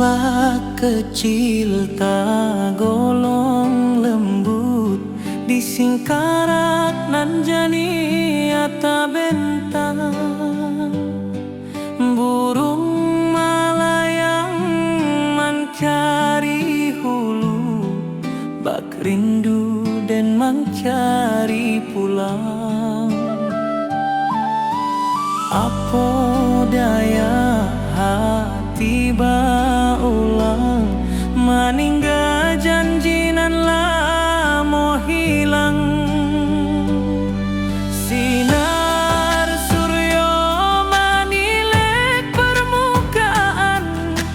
Ombak kecil tak golong lembut di singkarak nan jani ata bentang. Burung malayang mencari hulu, bak rindu dan mencari pulang. Apa daya hati baulang meninggal janjinan lah mau hilang. Sinar suryo menilek permukaan,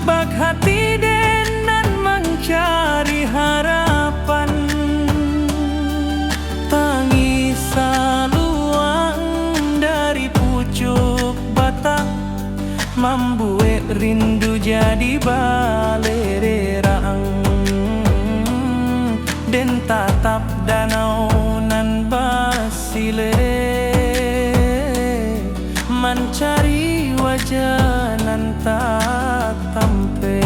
bak hati denan mencari harapan. Tangis saluang dari pucuk batang, membuat rindu jadi balererang. Den tatap danau nan basile, mencari wajah nan tak tampe.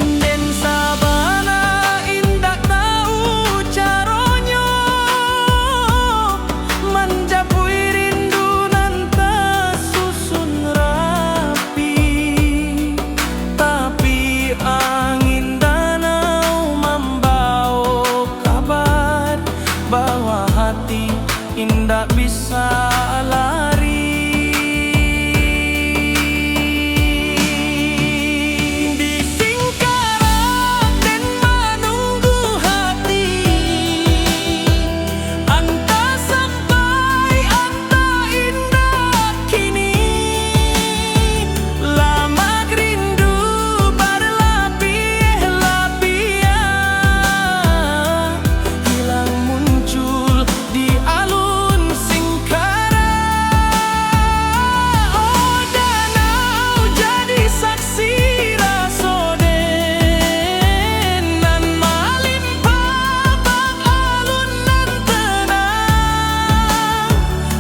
Den sabana indak tahu caronyo menjapui rindu nan tersusun rapi. Tapi angin danau membawa kabar bahwa hati indak bisa lari. Di singkarak dan menunggu hati, anta sampai anta indah kini. Lama rindu berlapis-lapis, hilang muncul di alun singkarak. Oh danau jadi saksi rasoden nan melimpah bak alun nan tenang.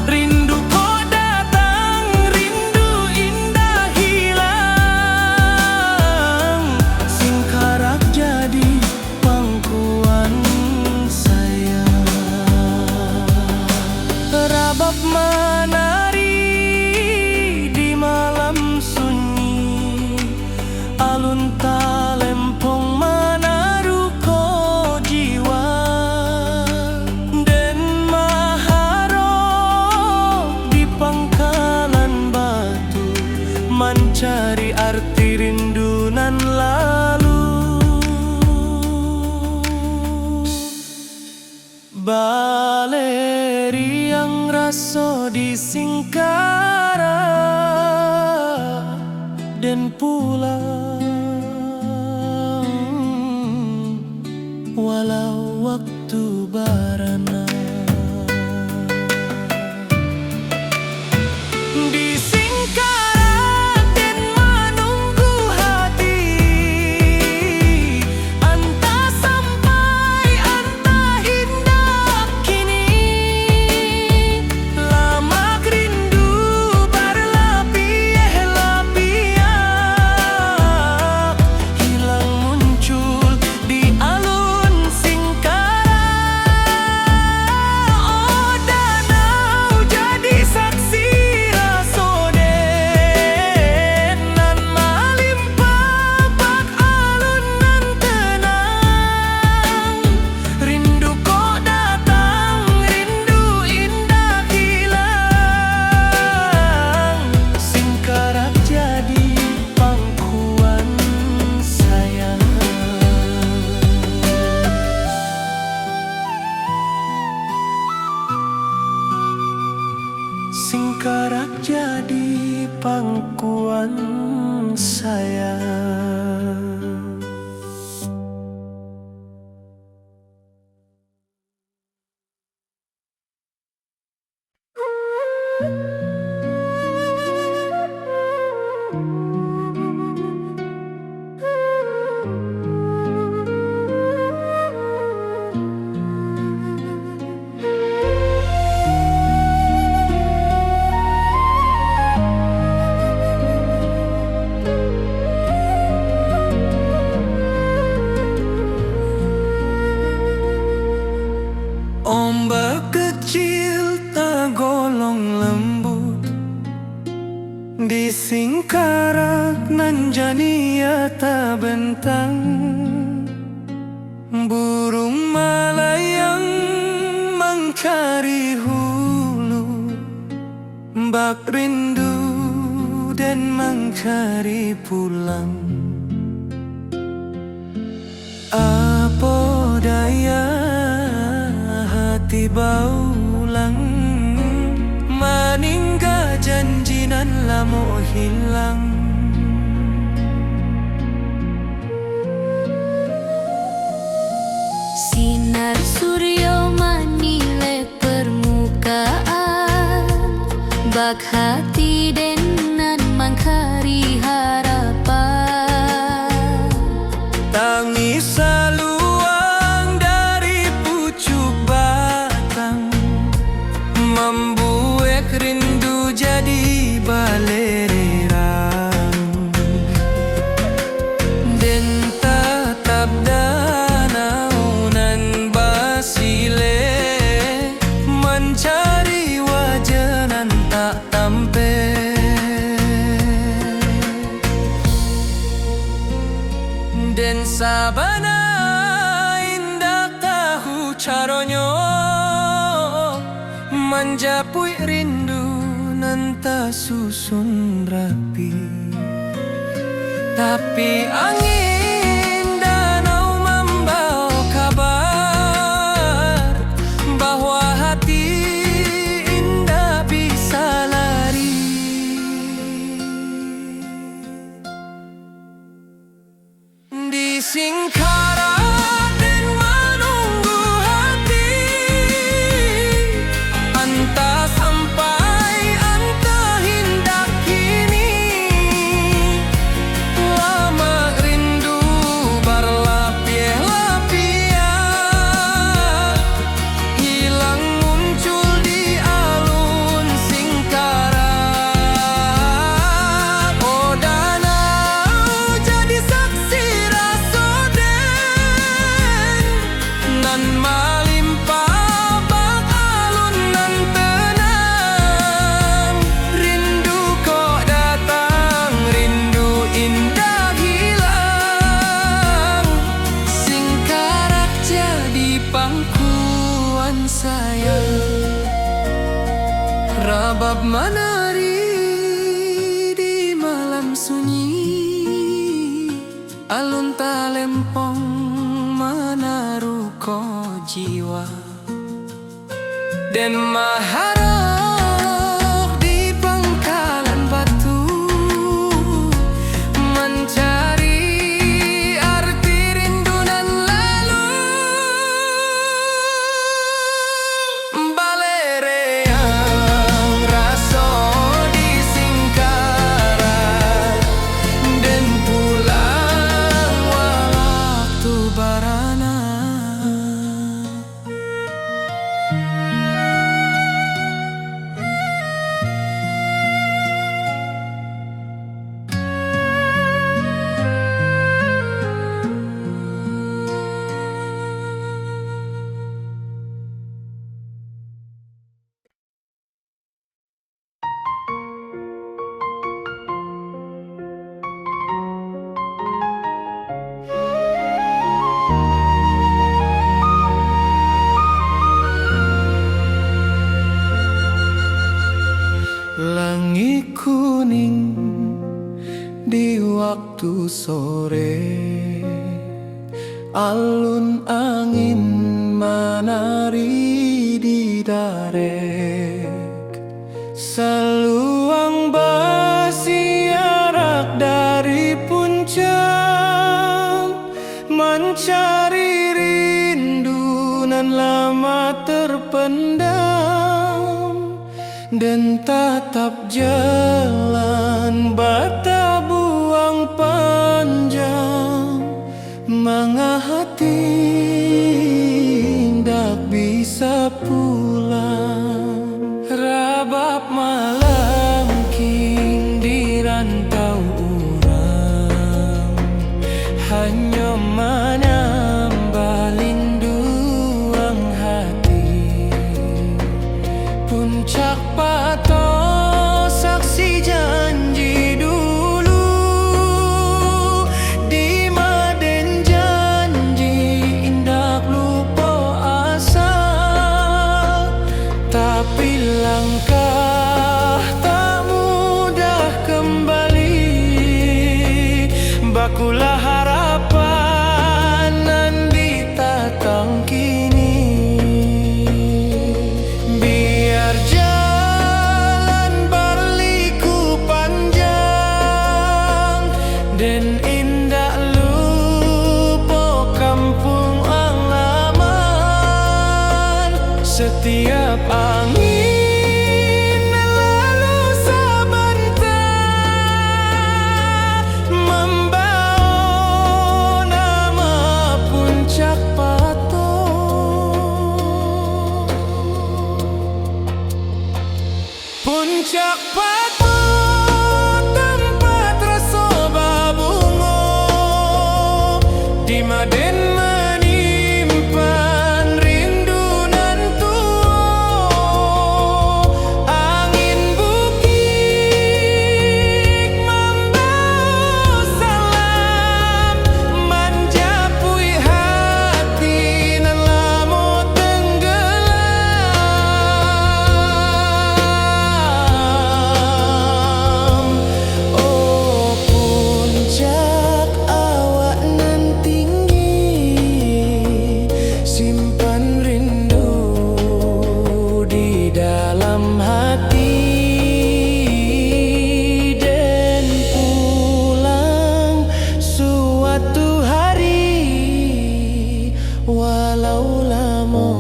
Rindu kau datang, rindu indah hilang. Singkarak jadi pangkuan saya. Rabab menari di malam sunyi, alun talempong menaruh ko jiwa. Dan maharok di pangkalan batu, mencari arti rindu nan lalu. Baleri yang raso di singkarak dan pulang walau waktu barana. Di singkarak dan menunggu hati, anta sampai anta indah kini. Lama rindu berlapis-lapis, hilang muncul di alun singkarak. Oh danau jadi saksi rasoden nan melimpah bak alun nan tenang. Rindu kau datang, rindu indah hilang. Singkarak jadi pangkuan saya. Singkarak jadi pangkuan saya. nan jania tak bentang, burung melayang mencari hulu, bak rindu dan mencari pulang. Apa daya hati baulang, meninggal janji nan lama hilang. Sinar surya menilai permukaan, bak hati denan mangkari harapan. Tangis saluang dari pucuk batang, membuat rindu jadi balererang. Dan tatap danau nan basile, mencari wajah nan tak tampe. Dan sabana indah tahu caronyo, menjapui rindu nan tak susun rapi. Tapi angin danau membawa kabar bahwa hati indah bisa lari. Di Singkarak dan menunggu hati, entah sampai entah hendak kini. Lama rindu berlapis-lapis, hilang muncul di alun Singkarak. Oh danau jadi saksi nan melimpah bak alun nan tenang. Rindu kok datang, rindu indah hilang. Singkarak jadi pangkuan sayang, rabab menari di malam sunyi, alun talempong menaruh ko jiwa. Dan maharok di pangkalan batu, mencari arti rindu nan lalu. Balereang raso di Singkarak, dan pulang waktu barana. Langit kuning di waktu sore, alun angin menari di darek. Seluang bersiarak dari puncak, mencari rindu nan lama terpendam. Dan tatap jalan bata buang panjang, manga hati hendak bisa pulang. Rabab malam king di rantau urang, hanya menambah linduang hati. Puncak pato saksi janji dua, Bakulah harapan nan ditatang kini. Biar jalan berliku panjang dan indah lupa kampung halaman. Setiap angin Puncak Patok, tempat rasa babungo, di Maden menyimpan rindu nan tua. Angin bukit membawa salam, menjapui hati nan lamo tenggelam. Dalam hati dan pulang suatu hari, walau lama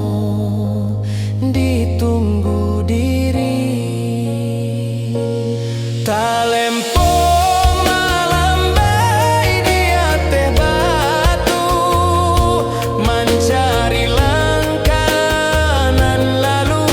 ditunggu diri. Talempong malambai di atas batu, mencari langkah nan lalu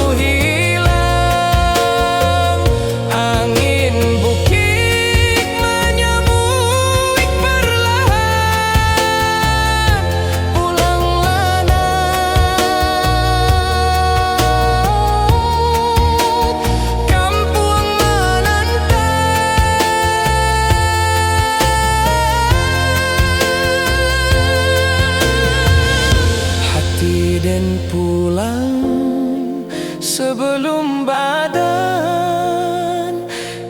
dan pulang sebelum badan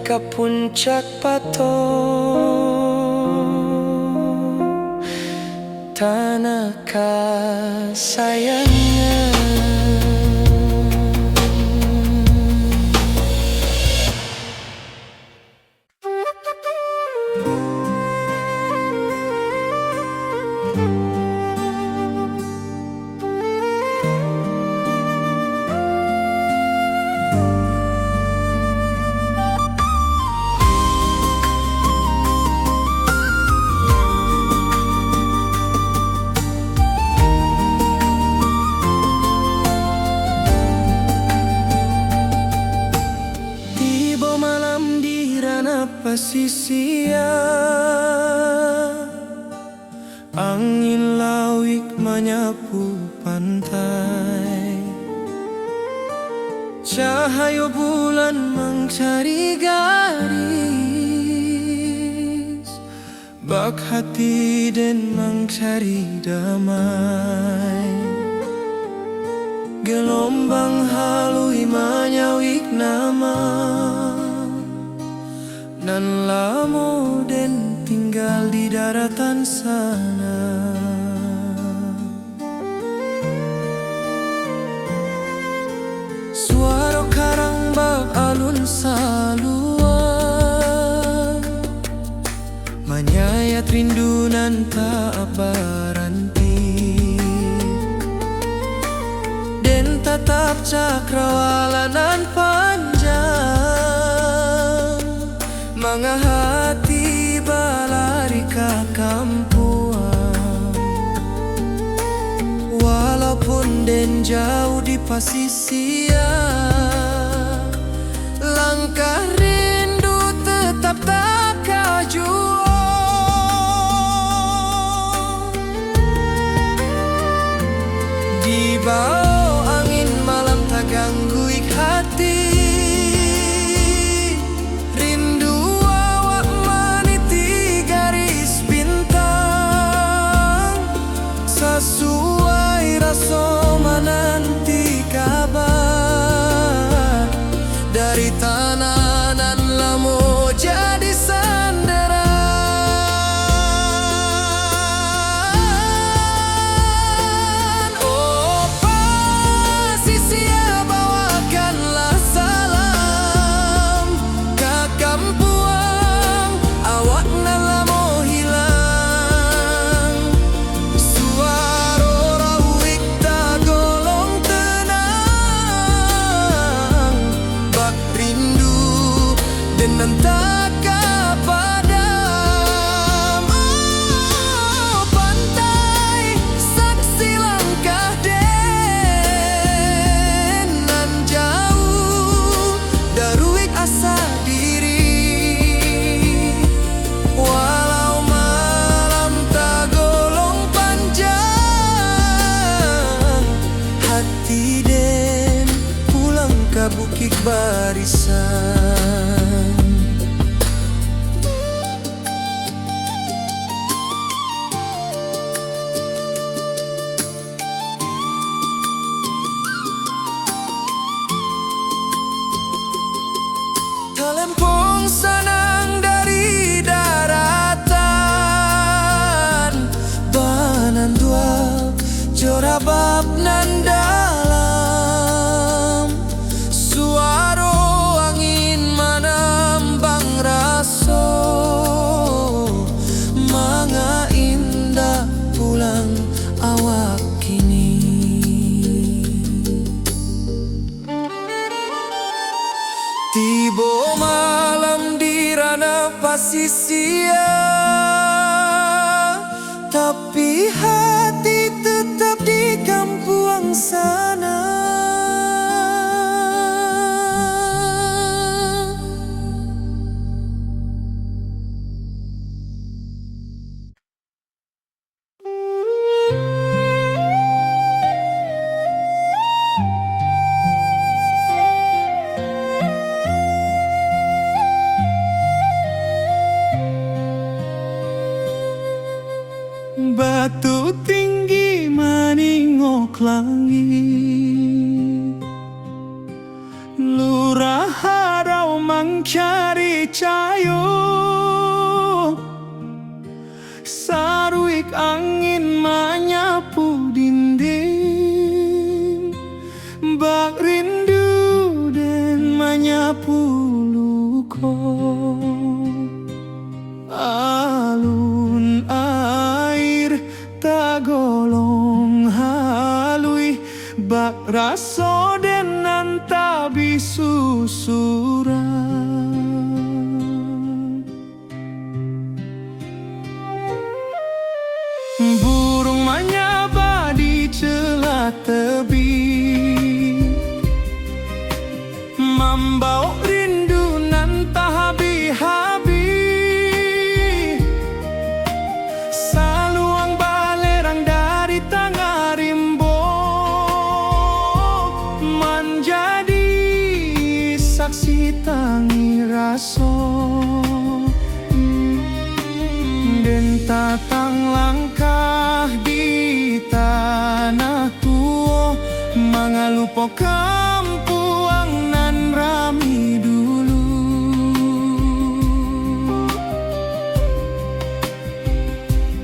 ke puncak Patok, tanah kesayangan. Pasisia, angin lawik menyapu pantai, cahaya bulan mencari garis, bak hati dan mencari damai. Gelombang halui menyawik nama nan lamo dan tinggal di daratan sana. Suara karang bak alun salua, menyayat rindu nan tak berhenti, dan tetap cakrawala nan panjang. Manga hati balari ke kampuan, walaupun den jauh di pasisia, langkah rindu tetap tak kajua. Di bawah angin malam tak ganggu hati, sesuai rasa menanti kabar dari tanah barisan. Talempong sanang dari daratan, banan dua jorabab nan dalam. Suaro angin manambang raso, manga indah pulang awak kini. Tibo malam di ranah pasisia, tapi hati tetap di kampung sana. Batu tinggi meningok langit, lurah harau mencari cayo, saruik angin menyapu dinding, bak rindu dan menyapu luko. Alun air tagolong halui, bak raso denan tabi susuran. Burung menyaba di celah tebing, membawa rindu nan tak habis-habis. Saluang balerang dari tangga rimbo, menjadi saksi tangi raso. Dan tatang langkah di tanah tua, mengalupo kampuang nan rami dulu.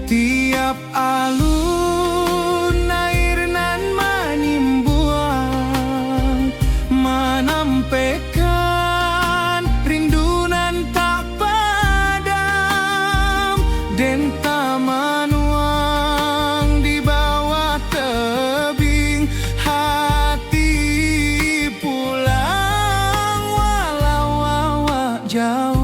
Tiap alun air nan menimbuang, menampaikan rindu nan tak padam. Den tamanuang di bawah tebing, hati pulang walau awak jauh.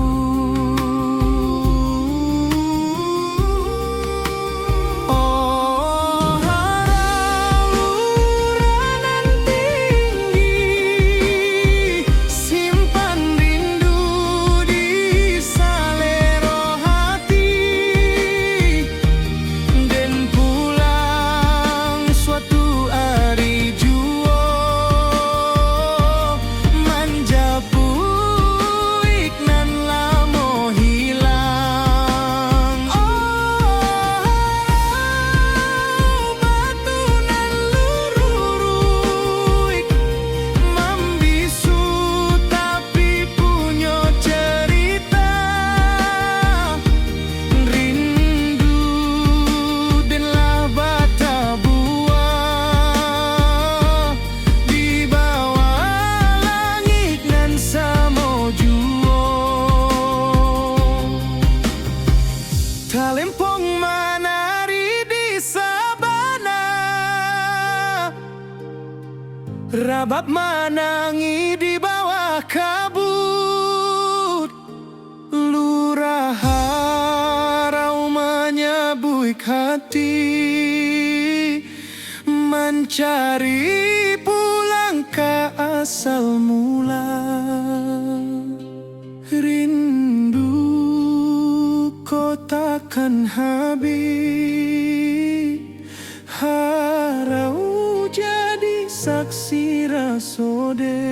Talempong menari di sabana, rabab menangi di bawah kabut. Lurah harau menyebuik hati, mencari pulang ke asal mula. Rindu kau takkan habis, harau jadi saksi rasode.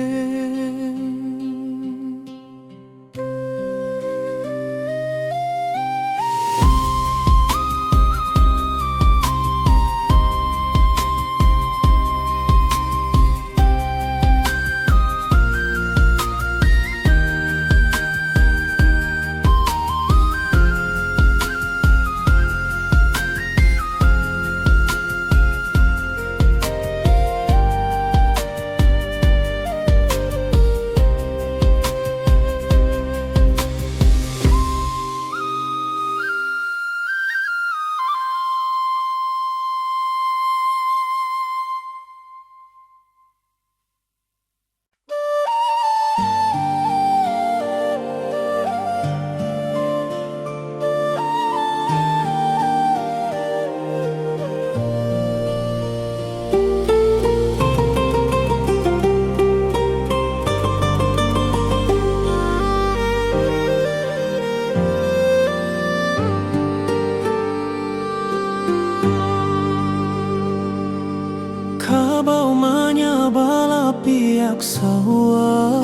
biak sawa,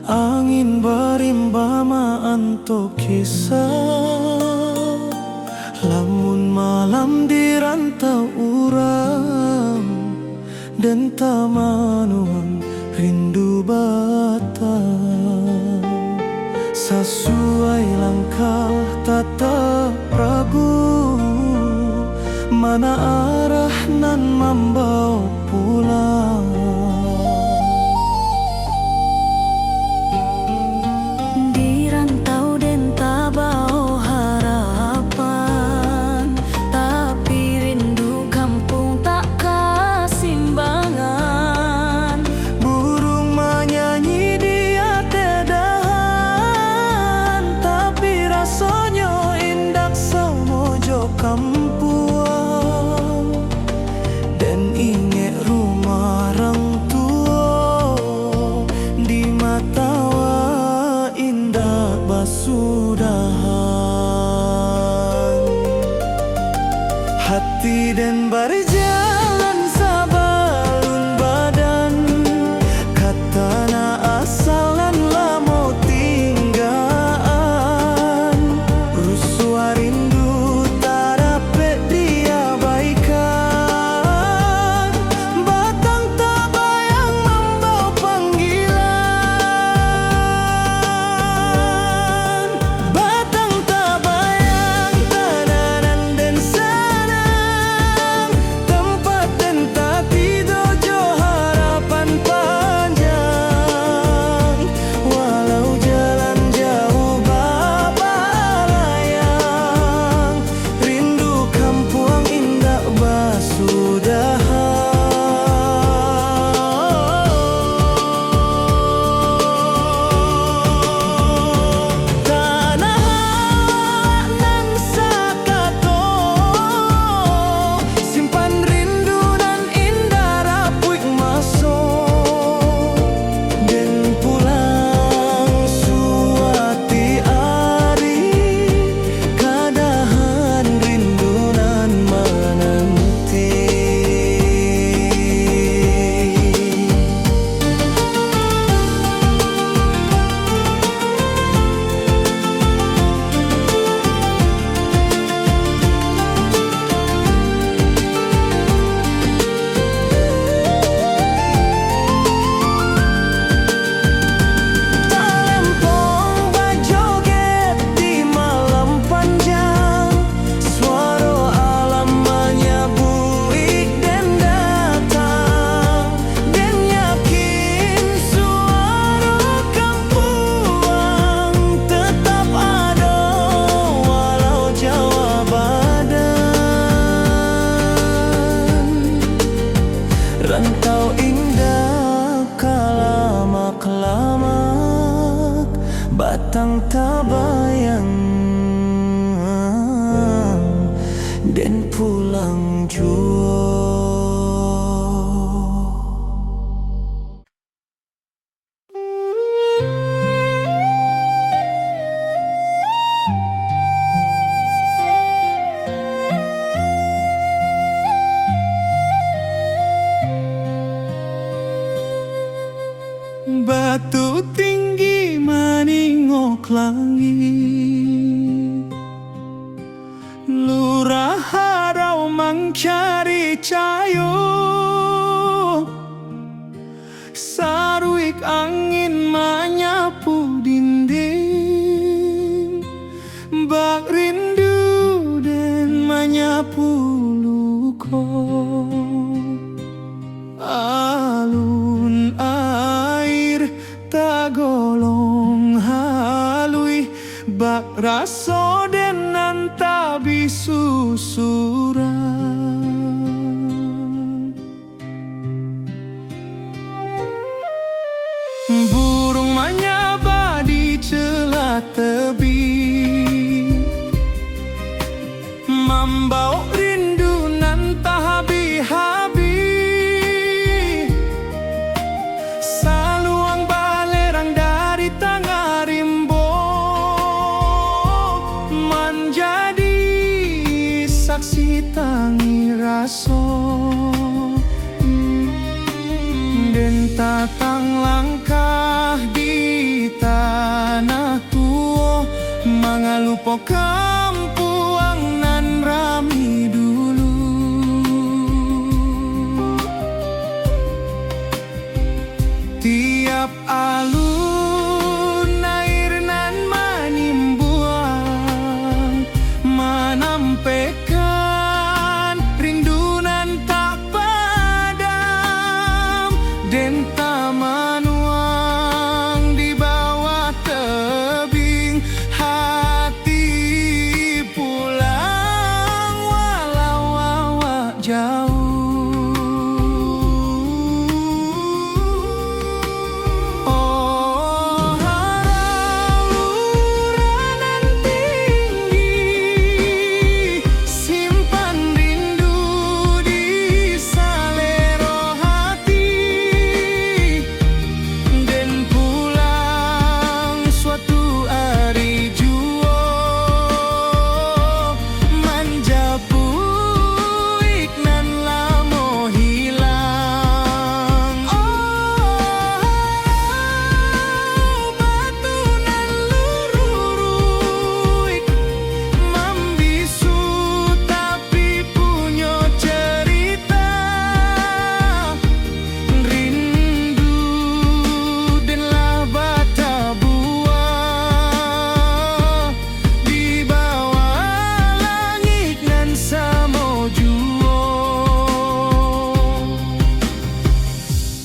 angin berimbama anto kisah. Lamun malam di rantau urang dan tamanuang rindu batang. Sesuai langkah tatap ragu, mana arah nan membawa pulang. Di rantau den tabao harapan, tapi rindu kampung tak kasimbangan. Burung menyanyi di atedahan, tapi rasanya indak semojo kampuang. Dan inge rumah orang tua, di matawa indah basudahan. Hati dan berjalan sabalun badan, katana asalan lamo tinggaan. Rusua rindu tak dapat diabaikan, batang tak bayang membawa panggilan. Batang tak bayang tananan dan sanang, tempat dan tapi dojo harapan panjang. Walau jalan jauh bapa layang, rindu kampuang indah basudahan. Tanah nan sakato, simpan rindu nan indah rapuik maso. Dan pulang suati ari, kadahan rindu nan menanti. Talempong bajoget di malam panjang, suara alam menyabui dan datang. Dan yakin suara kampuang tetap ada, walau jauh badan. Rantau indah kalamak-lamak, batang tabayang dan pulang jua. Batu tinggi maningok langit, lurah harau mangcari cayo. Saruik angin menyapu dinding, bak rindu dan menyapu luko. Alun air tagolong halui, bak raso den nantabi susuran. Burung menyaba di celah tebing, membawa rindu nan tak habis-habis. Saluang balerang dari tengah rimbo, menjadi saksi tangi raso. Den tatang langkah di tanah tua, mangalupo kampuang nan rami dulu. Tiap alun air nan manimbuang, menampekan rindu nan tak padam. Den tamanuang di bawah tebing, hati pulang walau awak jauh.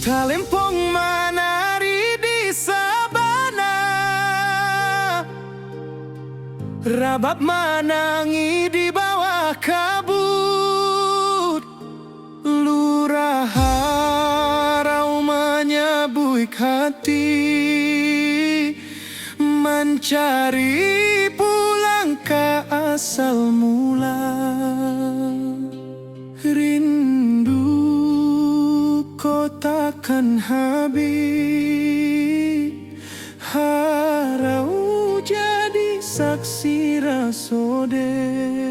Talempong menari di sabana, rabab menangi di bawah kabut. Lurah harau menyebuik hati, mencari pulang ke asal mula. Rindu kau takkan habis, harau jadi saksi rasode.